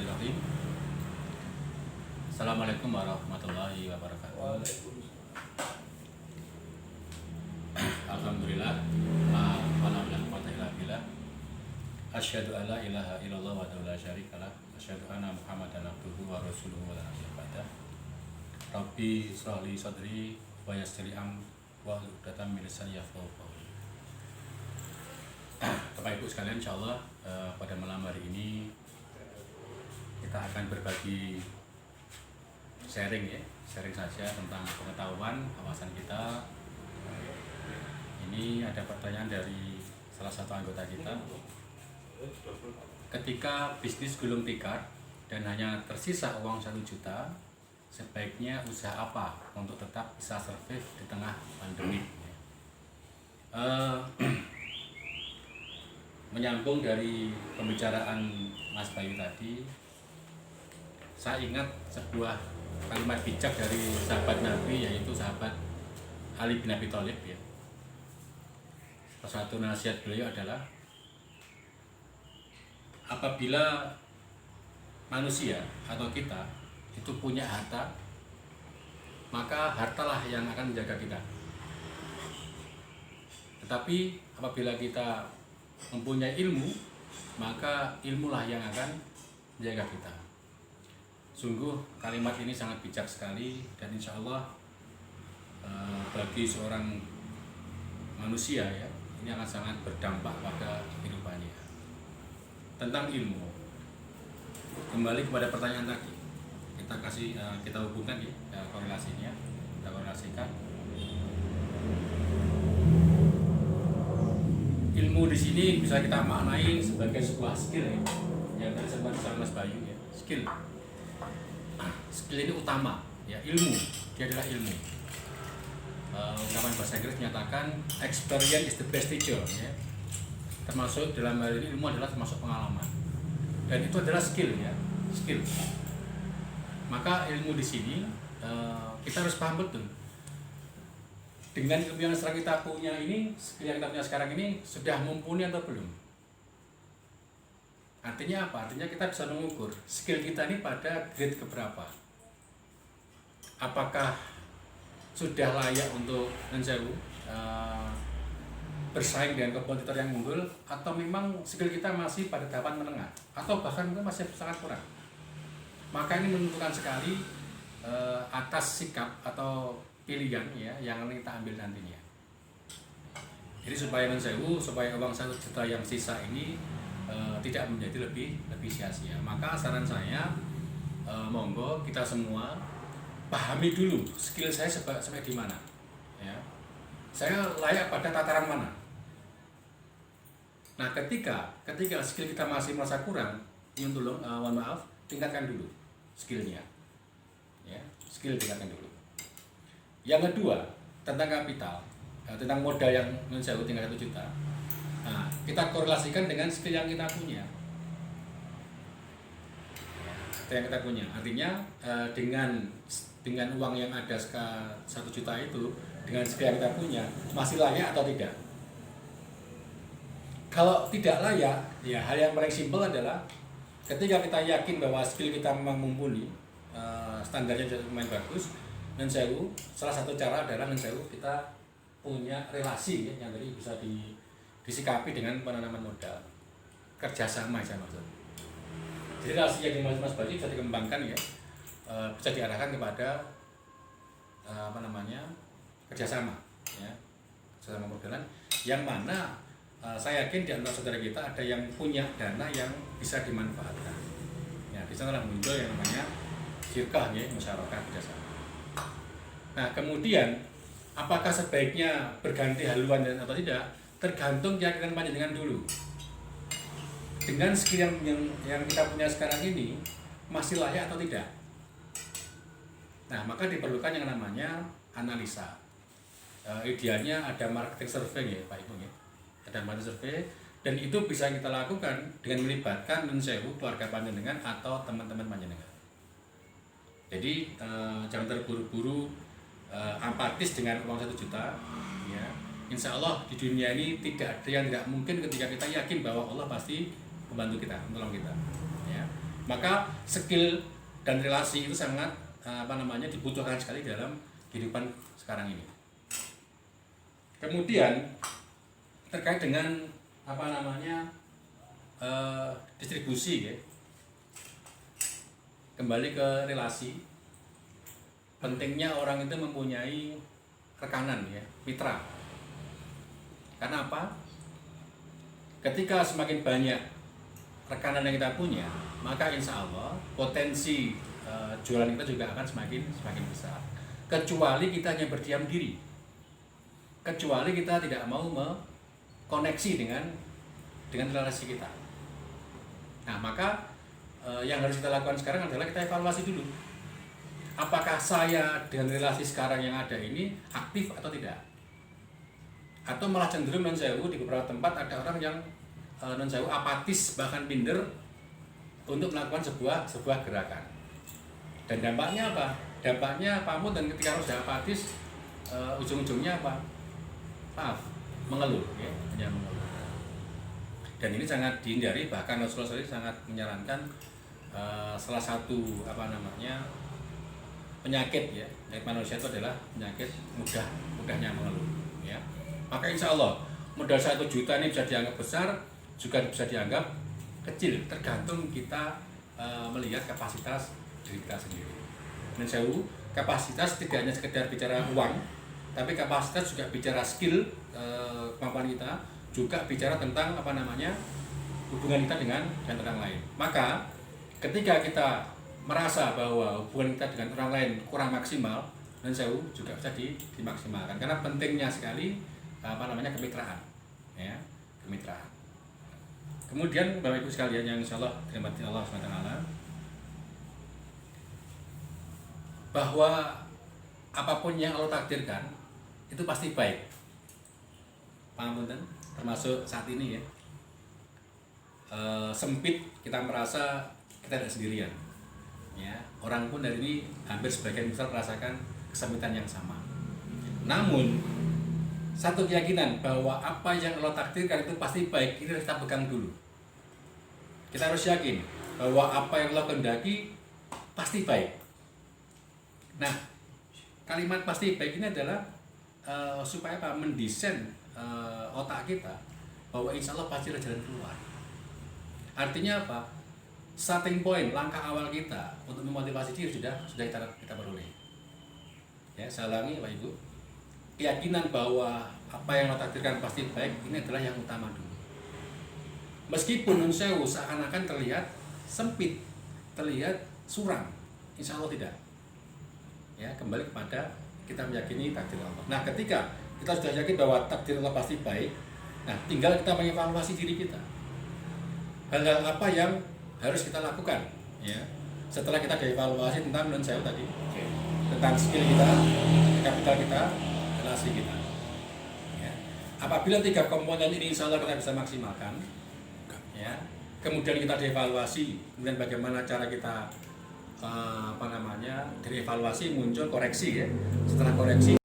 Bismillahirrahmanirrahim. Assalamualaikum warahmatullahi wabarakatuh. Alhamdulillah, la haula wala quwwata illa billah. Asyhadu an la ilaha illallah wa la syarikalah. Asyhadu anna Muhammadan abduhu wa rasuluhu wa la nabiyya ba'dah. Rabbi shrah li sadri wa yassir li amri wa hlul 'uqdatam min lisani yafqahu qawli. Bapak Ibu sekalian, insyaallah pada malam hari ini kita akan berbagi sharing saja tentang pengetahuan wawasan kita. Ini ada pertanyaan dari salah satu anggota kita. Ketika bisnis gulung tikar dan hanya tersisa uang 1 juta, sebaiknya usaha apa untuk tetap bisa survive di tengah pandemi? Menyambung dari pembicaraan Mas Bayu tadi, saya ingat sebuah kalimat bijak dari sahabat Nabi, yaitu sahabat Ali bin Abi Thalib ya. Salah satu nasihat beliau adalah, apabila manusia atau kita itu punya harta, maka hartalah yang akan menjaga kita. Tetapi apabila kita mempunyai ilmu, maka ilmulah yang akan menjaga kita. Sungguh kalimat ini sangat bijak sekali, dan insya Allah bagi seorang manusia ya, ini akan sangat berdampak pada kehidupannya. Tentang ilmu, kembali kepada pertanyaan tadi, kita hubungkan ya, korelasinya, kita korelasikan. Ilmu di sini bisa kita maknai sebagai sebuah skill ya, yang tadi sempat sama Mas Bayu ya, skill. Skill ini utama ya, ilmu, dia adalah ilmu. Ungkapan bahasa Inggris menyatakan experience is the best teacher ya. Termasuk dalam hal ini ilmu adalah termasuk pengalaman, dan itu adalah skill ya, skill. Maka ilmu di sini kita harus paham betul, dengan ilmu yang sekarang kita punya ini, skill yang kita punya sekarang ini sudah mumpuni atau belum. Artinya apa? Artinya kita bisa mengukur skill kita ini pada grade keberapa. Apakah sudah layak untuk bersaing dengan kompetitor yang unggul, atau memang skill kita masih pada tahapan menengah, atau bahkan mungkin masih sangat kurang. Maka ini menentukan sekali atas sikap atau pilihan ya yang akan kita ambil nantinya. Jadi supaya uang 1 juta yang sisa ini tidak menjadi lebih sia-sia, maka saran saya, monggo kita semua pahami dulu skill saya sampai di mana ya. Saya layak pada tataran mana. Nah, ketika skill kita masih merasa kurang, mohon maaf, tingkatkan dulu skillnya ya, skill tingkatkan dulu. Yang kedua, tentang kapital, tentang modal yang tinggal 1 juta. Nah, kita korelasikan dengan skill yang kita punya. Artinya dengan uang yang ada 1 juta itu, dengan skill yang kita punya, masih layak atau tidak? Kalau tidak layak, ya hal yang paling simpel adalah ketika kita yakin bahwa skill kita memang mumpuni, standarnya lumayan bagus, salah satu cara adalah kita punya relasi ya, yang tadi bisa disikapi dengan penanaman modal, kerjasama saya maksud. Jadi relasi yang dimaksud Mas Bayu bisa dikembangkan ya, bisa diarahkan kepada kerjasama ya, kerjasama modelan, yang mana saya yakin di antara saudara kita ada yang punya dana yang bisa dimanfaatkan ya. Di sana muncul yang namanya syirkah ya, musyarakah kerjasama. Nah, kemudian apakah sebaiknya berganti haluan atau tidak, tergantung keyakinan panjenengan dulu. Dengan skill yang kita punya sekarang ini, masih layak atau tidak? Nah, maka diperlukan yang namanya analisa. Idealnya ada marketing survey ya Pak Ibu ya. Ada marketing survey, dan itu bisa kita lakukan dengan melibatkan keluarga panjenengan atau teman-teman panjenengan. Jadi jangan terburu-buru apatis dengan uang 1 juta ya. Insya Allah di dunia ini tidak ada yang tidak mungkin ketika kita yakin bahwa Allah pasti membantu kita, menolong kita ya. Maka skill dan relasi itu sangat dibutuhkan sekali dalam kehidupan sekarang ini. Kemudian terkait dengan distribusi ya. Kembali ke relasi, pentingnya orang itu mempunyai rekanan ya, mitra. Karena apa? Ketika semakin banyak rekanan yang kita punya, maka insya Allah potensi jualan kita juga akan semakin besar. Kecuali kita hanya berdiam diri, kecuali kita tidak mau koneksi dengan relasi kita. Nah, maka yang harus kita lakukan sekarang adalah kita evaluasi dulu. Apakah saya dengan relasi sekarang yang ada ini aktif atau tidak? Atau malah cenderung non-sewu di beberapa tempat ada orang yang non-sewu apatis bahkan minder untuk melakukan sebuah gerakan. Dan dampaknya apa? Dampaknya pamut dan ketika harus apatis ujung-ujungnya apa? Maaf, mengeluh ya, hanya mengeluh. Dan ini sangat dihindari, bahkan Rasulullah SAW sangat menyarankan salah satu penyakit ya, penyakit manusia itu adalah penyakit mudahnya mengeluh ya. Maka insya Allah modal 1 juta ini bisa dianggap besar, juga bisa dianggap kecil, tergantung kita melihat kapasitas diri kita sendiri. Dan kapasitas tidak hanya sekedar bicara uang, tapi kapasitas juga bicara skill, kemampuan kita, juga bicara tentang hubungan kita dengan orang lain. Maka ketika kita merasa bahwa hubungan kita dengan orang lain kurang maksimal, dan juga bisa dimaksimalkan. Karena pentingnya sekali kemitraan, ya, kemitraan. Kemudian Bapak Ibu sekalian yang insya Allah dirahmati Allah SWT, bahwa apapun yang Allah takdirkan itu pasti baik. Paham kan? Termasuk saat ini ya, sempit, kita merasa kita tidak sendirian ya. Orang pun dari ini hampir sebagian besar merasakan kesempitan yang sama. Namun satu keyakinan bahwa apa yang Allah takdirkan itu pasti baik, ini harus kita pegang dulu. Kita harus yakin bahwa apa yang Allah kehendaki pasti baik. Nah, kalimat pasti baik ini adalah supaya apa? Mendesain otak kita bahwa insya Allah pasti ada jalan keluar. Artinya apa? Starting point, langkah awal kita untuk memotivasi diri sudah kita peroleh. Ya, saya ulangi Bapak Ibu, keyakinan bahwa apa yang Allah takdirkan pasti baik ini adalah yang utama dulu. Meskipun non-sewu seakan-akan terlihat sempit, terlihat suram, insya Allah tidak. Ya, kembali kepada kita meyakini takdir Allah. Nah, ketika kita sudah yakin bahwa takdir Allah pasti baik, nah tinggal kita mengevaluasi diri kita. Hal-hal apa yang harus kita lakukan ya setelah kita dievaluasi tentang non-sewu tadi, tentang skill kita, kapital kita, relasi kita ya. Apabila 3 komponen ini insya Allah kita bisa maksimalkan ya, kemudian kita dievaluasi, kemudian bagaimana cara kita dievaluasi, muncul koreksi ya. Setelah koreksi